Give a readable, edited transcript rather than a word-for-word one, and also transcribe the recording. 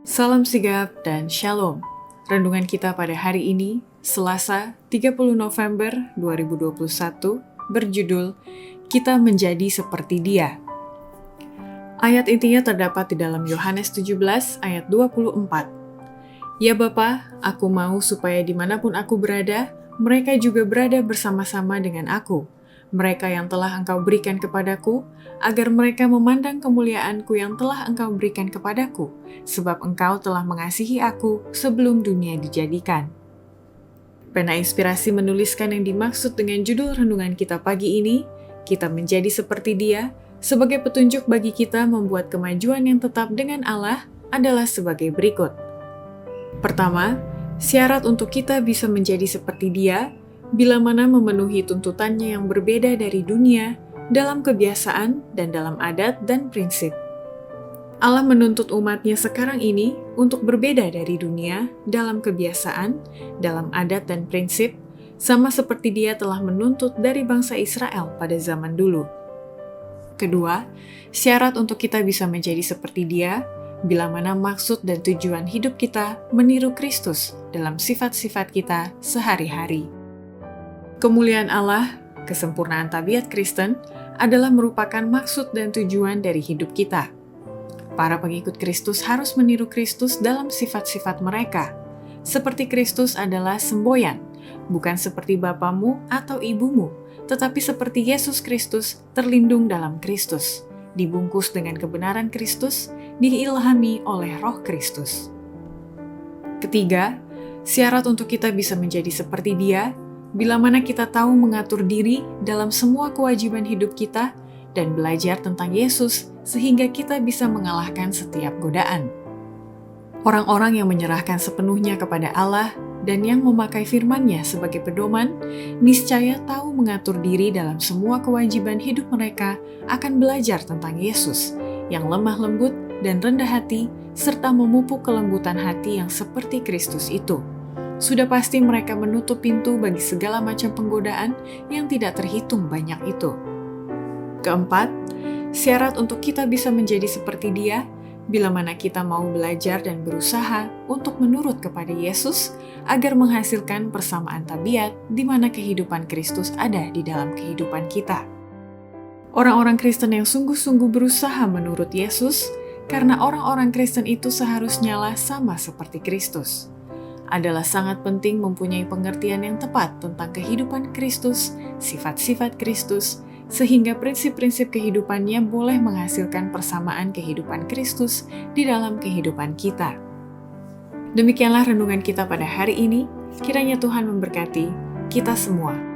Salam sigap dan shalom. Renungan kita pada hari ini, Selasa 30 November 2021, berjudul Kita Menjadi Seperti Dia. Ayat intinya terdapat di dalam Yohanes 17 ayat 24. Ya Bapa, aku mau supaya dimanapun aku berada, mereka juga berada bersama-sama dengan aku. Mereka yang telah Engkau berikan kepadaku, agar mereka memandang kemuliaanku yang telah Engkau berikan kepadaku, sebab Engkau telah mengasihi aku sebelum dunia dijadikan. Pena Inspirasi menuliskan yang dimaksud dengan judul renungan kita pagi ini, Kita Menjadi Seperti Dia, sebagai petunjuk bagi kita membuat kemajuan yang tetap dengan Allah adalah sebagai berikut. Pertama, syarat untuk kita bisa menjadi seperti Dia, bila mana memenuhi tuntutannya yang berbeda dari dunia, dalam kebiasaan dan dalam adat dan prinsip. Allah menuntut umatnya sekarang ini untuk berbeda dari dunia, dalam kebiasaan, dalam adat dan prinsip, sama seperti Dia telah menuntut dari bangsa Israel pada zaman dulu. Kedua, syarat untuk kita bisa menjadi seperti Dia, bila mana maksud dan tujuan hidup kita meniru Kristus dalam sifat-sifat kita sehari-hari. Kemuliaan Allah, kesempurnaan tabiat Kristen, adalah merupakan maksud dan tujuan dari hidup kita. Para pengikut Kristus harus meniru Kristus dalam sifat-sifat mereka. Seperti Kristus adalah semboyan, bukan seperti bapamu atau ibumu, tetapi seperti Yesus Kristus terlindung dalam Kristus, dibungkus dengan kebenaran Kristus, diilhami oleh Roh Kristus. Ketiga, syarat untuk kita bisa menjadi seperti Dia, bila mana kita tahu mengatur diri dalam semua kewajiban hidup kita dan belajar tentang Yesus sehingga kita bisa mengalahkan setiap godaan. Orang-orang yang menyerahkan sepenuhnya kepada Allah dan yang memakai firman-Nya sebagai pedoman, niscaya tahu mengatur diri dalam semua kewajiban hidup mereka akan belajar tentang Yesus yang lemah lembut dan rendah hati serta memupuk kelembutan hati yang seperti Kristus itu. Sudah pasti mereka menutup pintu bagi segala macam penggodaan yang tidak terhitung banyak itu. Keempat, syarat untuk kita bisa menjadi seperti Dia, bila mana kita mau belajar dan berusaha untuk menurut kepada Yesus, agar menghasilkan persamaan tabiat di mana kehidupan Kristus ada di dalam kehidupan kita. Orang-orang Kristen yang sungguh-sungguh berusaha menurut Yesus, karena orang-orang Kristen itu seharusnya sama seperti Kristus. Adalah sangat penting mempunyai pengertian yang tepat tentang kehidupan Kristus, sifat-sifat Kristus, sehingga prinsip-prinsip kehidupannya boleh menghasilkan persamaan kehidupan Kristus di dalam kehidupan kita. Demikianlah renungan kita pada hari ini, kiranya Tuhan memberkati kita semua.